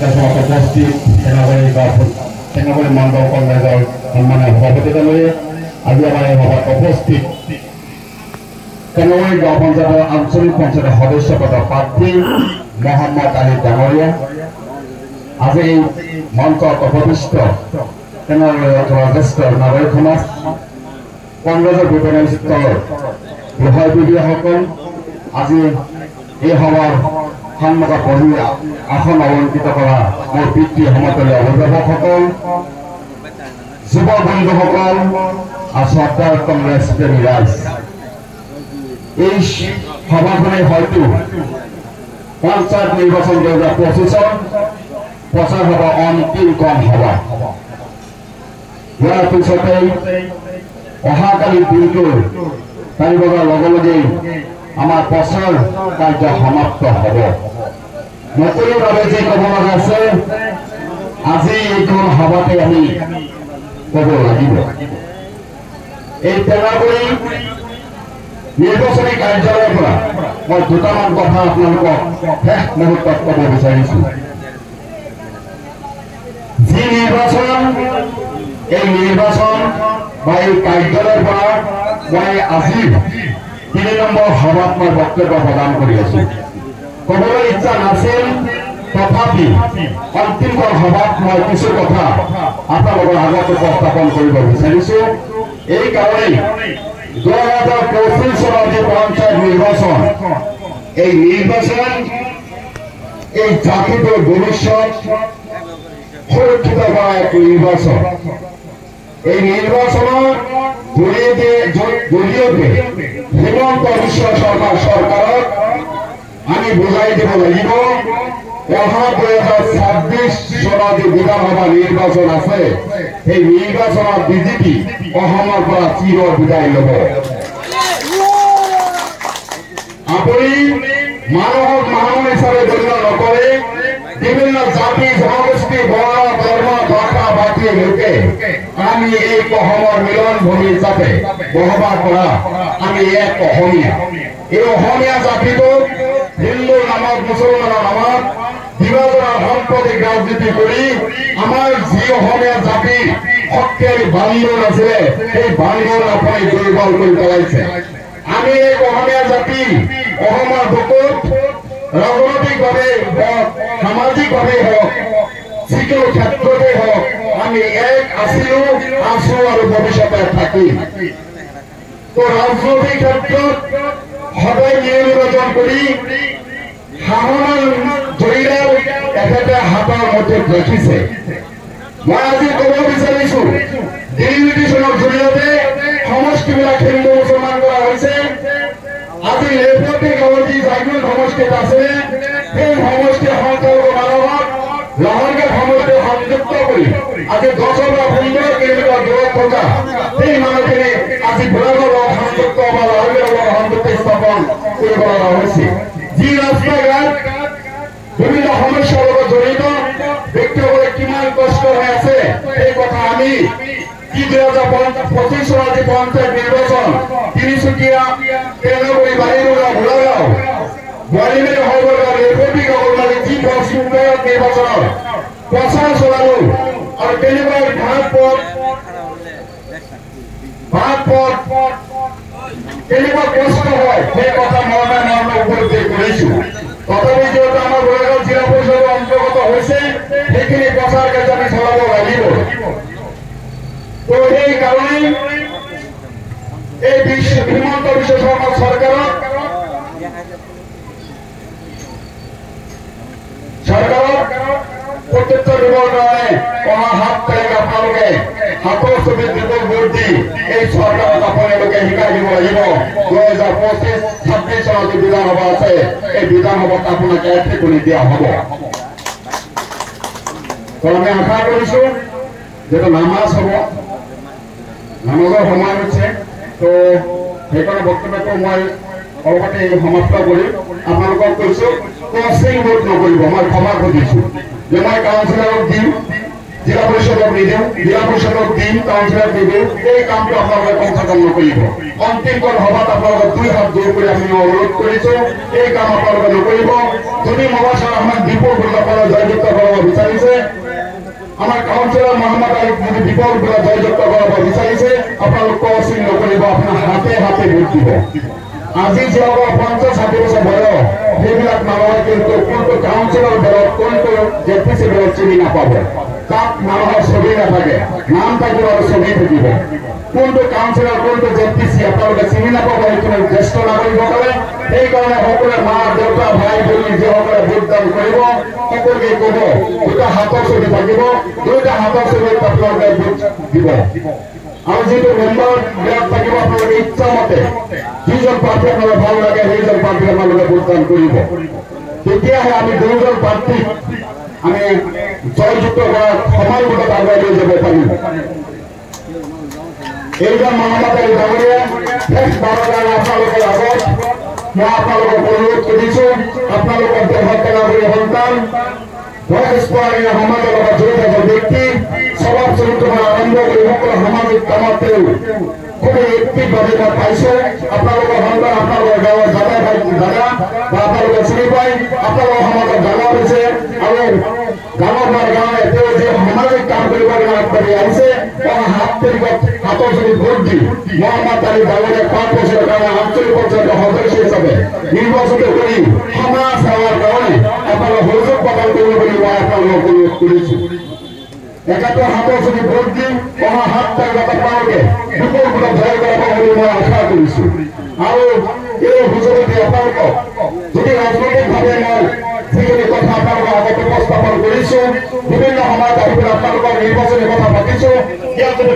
সমস্ত উপস্থিত সেনাবাহিনী মণ্ডল কংগ্ৰেসেৰ সম্মানীয় সভাপতিদ্বয়ে আজি আমাৰ এই সভাত উপস্থিত সেনাবাহিনী গাঁও পঞ্চায়েতেৰ আঞ্চলিক পঞ্চায়েতেৰ সদস্য পদৰ প্ৰাৰ্থী মোহাম্মদ আলী ডাঙৰীয়া আজি এই মঞ্চত উপবিষ্ট জ্যেষ্ঠ নাগৰিক সমাজ কংগ্ৰেছৰ বিভিন্ন স্তৰৰ বিষয় বিষয়াসকল আজি এই সভাৰ সন্মুখত বহি আসন অলংকৃত কৰা মোৰ পিতৃ সমতলীয় অভিভাৱকসকল যুৱ বন্ধুসকল আৰু শ্ৰদ্ধাৰ কংগ্ৰেছ প্ৰেমী ৰাইজ এই সভাখনে হয়তো পঞ্চায়ত নিৰ্বাচন 2025 প্ৰচাৰ সভা অন্তিমখন সভা ইয়াৰ পিছতেই অহাকালি দিনটোৰ তাৰিখ বজাৰ লগে লগে আমাৰ প্ৰচাৰ কাৰ্য সমাপ্ত হ'ব নকৰিভাৱে যে ক'ব লগা আছে আজি এইখন সভাতে আমি ক'ব লাগিব এই টেঙাগুৰি নিৰ্বাচনী কাৰ্যালয়ৰ পৰা মই দুটামান কথা আপোনালোকক শেষ মুহূৰ্তত ক'ব বিচাৰিছোঁ যি নিৰ্বাচন এই নিৰ্বাচন বা এই কাৰ্যালয়ৰ পৰা মই আজি 3 নম্বৰ সভাত মই বক্তব্য প্ৰদান কৰি আছো ক'বলৈ ইচ্ছা নাছিল তথাপি অন্তিমখন সভাত মই কিছু কথা আপোনালোকৰ আগত উপস্থাপন কৰিব বিচাৰিছো এই কাৰণেই 2025 চনৰ যে পঞ্চায়ত নিৰ্বাচন এই নিৰ্বাচন এই জাতিটোৰ ভৱিষ্যত সুৰক্ষিত কৰা এক নিৰ্বাচন এই নিৰ্বাচনৰ জৰিয়তে হিমন্ত বিশ্ব শৰ্মা চৰকাৰক আমি বুজাই দিব লাগিব অহা 2026 চনৰ যে বিধানসভা নিৰ্বাচন আছে সেই নিৰ্বাচনত বিজেপি অসমৰ পৰা চিৰ বিদায় ল'ব আপুনি মানুহক মানুহ হিচাপে গণ্য নকৰে বিভিন্ন জাতি জনগোষ্ঠী বৰ্ণ ধৰ্ম ভাষা ভাষীৰ লোকে আমি এই অসমৰ মিলন ভূমি হিচাপে বসবাস কৰা আমি এক অসমীয়া এই অসমীয়া জাতিটোক হিন্দু নামত মুছলমানৰ নামত বিভাজনৰ সাম্প্ৰতিক ৰাজনীতি কৰি আমাৰ যি অসমীয়া জাতি শক্তিৰ বান্ধোন আছিলে সেই বান্ধোন আপুনি দুৰ্বল কৰি পেলাইছে আমি এক অসমীয়া জাতি অসমৰ বুকুত ৰাজনৈতিকভাৱে হওক সামাজিকভাৱে হওক যিকোনো ক্ষেত্ৰতে হওক আমি এক আছো আৰু ভৱিষ্যতে থাকিম তো ৰাজনৈতিক ক্ষেত্ৰত সদায় নিৰ্বাচন কৰি শাসনৰ জৰিয়তে তেখেতে হাতৰ মুঠিত ৰাখিছে মই আজি ক'ব বিচাৰিছো ডিলিমিটেশ্যনৰ জৰিয়তে সমষ্টিবিলাক হিন্দু মুছলমান কৰা হৈছে আজি লেফটি গাঁৱৰ জাগিৰ সমষ্টিত আছে সেই সমষ্টি সংখ্যালঘু মানুহক লাহনগেট সমষ্টি সংযুক্ত কৰি আজি 10 পৰা 15 কিলোমিটাৰ দূৰত থকা সেই মানুহখিনি আজি ভোলাগড় সংযুক্ত বা লাহনগেট সংযুক্ত স্থাপন কৰিব লগা হৈছে যি ৰাস্তা ঘাট বিভিন্ন সমস্যাৰ লগত জড়িত ব্যক্তিসকলে কিমান কষ্ট হৈ আছে সেই কথা আমি 2025 চনৰ যে পঞ্চায়ত নিৰ্বাচন তিনিচুকীয়া টেঙাগুৰি বালিমৰা ভোলাগাঁও বোৱাৰীমেলি সৰ্বদা ৰেপটি গাঁৱৰ যি পঞ্চায়ত নিৰ্বাচনৰ প্ৰচাৰ চলালো আৰু তেনেকুৱা ভাত কেনেকুৱা কষ্ট হয় সেই কথা মৰ্মে উপলব্ধি কৰিছো তথাপি যিহেতু আমাৰ গোলাঘাট জিলা পৰিষদৰ অন্তৰ্গত হৈছে সেইখিনি প্ৰচাৰ কাৰ্য আমি চলাব লাগিব তো এই কাৰণে এই হিমন্ত বিশ্ব শৰ্মা চৰকাৰক প্ৰত্যুত্তৰ দিবৰ কাৰণে অহা 7 তাৰিখ আপোনালোকে হাতৰ ছবিত ভোট দি এই চৰকাৰক আপোনালোকে শিকাই দিব লাগিব 2025 চনত যে বিধানসভা আছে এই বিধানসভাত আপোনাক এণ্ট্ৰি কৰি দিয়া হ'ব তো আমি আশা কৰিছো যেটা নামাজ হ'ব নামাজৰ সময় হৈছে তো সেইকাৰণে বক্তব্যটো মই অলপতে সমাপ্ত কৰি আপোনালোকক কৈছো ক্ৰছিং ভোট নকৰিব মই ক্ষমা খুজিছো যে মই কাউন্সিলৰক দিম জিলা পৰিষদক নিদিওঁ জিলা পৰিষদক দিম কাউন্সিলৰক নিদিওঁ এই কামটো আপোনালোকে কমচে নকৰিব অন্তিমখন সভাত আপোনালোকে 2 হাত জোৰ কৰি আমি অনুৰোধ কৰিছো এই কাম আপোনালোকে নকৰিব যদি মোবাশ্বৰ আহমেদ দীপৰ গুৰুসকলক জয়যুক্ত কৰাব আমাৰ কাউন্সিলৰ মহম্মদ আলীক যদি বিপদ পৰা জয়যুক্ত কৰাব বিচাৰিছে আপোনালোক চিন নকৰিব আপোনাৰ হাতে হাতে ভোট দিব আজি যিসকল 50-60 বছৰ বয়স সেইবিলাক মানুহে কিন্তু কোনটো কাউন্সিলৰ দলত কোনটো জেপিচি দলত চিনি নাপাব তাত মানুহৰ ছবি নাথাকে নাম থাকিব আৰু ছবি থাকিব কোনটো কাউন্সিলৰ কোনটো জেপিচি আপোনালোকে চিনি নাপাব এইখিনি জ্যেষ্ঠ নাগৰিকসকলে সেইকাৰণে সকলোৱে মা দেউতা ভাই ভনী যিসকলে ভোটদান কৰিব সকলোকে ক'ব দুটা হাতৰ ছবি থাকিব দুটা হাতৰ ছবিত আপোনালোকে ভোট দিব আৰু যিটো মেম্বাৰ বিলাক থাকিব আপোনালোকে ইচ্ছা মতে যিজন প্ৰাৰ্থী আপোনালোকে ভাল লাগে সেইজন প্ৰাৰ্থীক আপোনালোকে ভোটদান কৰিব তেতিয়াহে আমি দুজন প্ৰাৰ্থীক আমি জয়যুক্ত কৰাৰ সমান ভোটত আগুৱাই লৈ যাব পাৰিম এইজন মহম্মদ আলী ডাঙৰীয়া শেষ বাৰৰ কাৰণে আপোনালোকৰ আগত মই আপোনালোকক অনুৰোধ কৰিছো আপোনালোকৰ দেশৰ নাগৰিক সন্তান সমাজৰ লগত জড়িত এজন ব্যক্তি স্বভাৱ চৰিত্ৰ আৰম্ভ কৰি সকলো সামাজিক কামত তেওঁ খুবেই এক্টিভভাৱে মই পাইছো আপোনালোকৰ সন্তান আপোনালোকৰ গাঁৱৰ দাদা বা আপোনালোকে চিনি পায় আপোনালোকৰ সমাজত ডাঙৰ হৈছে আৰু গাঁৱৰ গাঁৱে তেওঁ যি সামাজিক কাম কৰিব আগবাঢ়ি আহিছে হাতৰ যদি ভোট দি মহম্মদ আলী ডাঙৰীয়া 5 বছৰৰ কাৰণে আঞ্চলিক পঞ্চায়তৰ সদস্য হিচাপে নিৰ্বাচিত কৰি সমাজ সেৱাৰ কাৰণে আপোনালোক সুযোগ প্ৰদান কৰিব বুলি মই আপোনালোকক অনুৰোধ কৰিছো 71 হাতৰ যদি ভোট দি 7 তাৰিখত আপোনালোকে বিপুল ভোটত জয় কৰাব বুলি মই আশা কৰিছো আৰু এই সুযোগতে আপোনালোকক যদি ৰাজনৈতিকভাৱে মই যিখিনি কথা আপোনালোকৰ আগত উপস্থাপন কৰিছো বিভিন্ন সময়ত আহি পেলাই আপোনালোকৰ নিৰ্বাচনী কথা পাতিছো ইয়াত যদি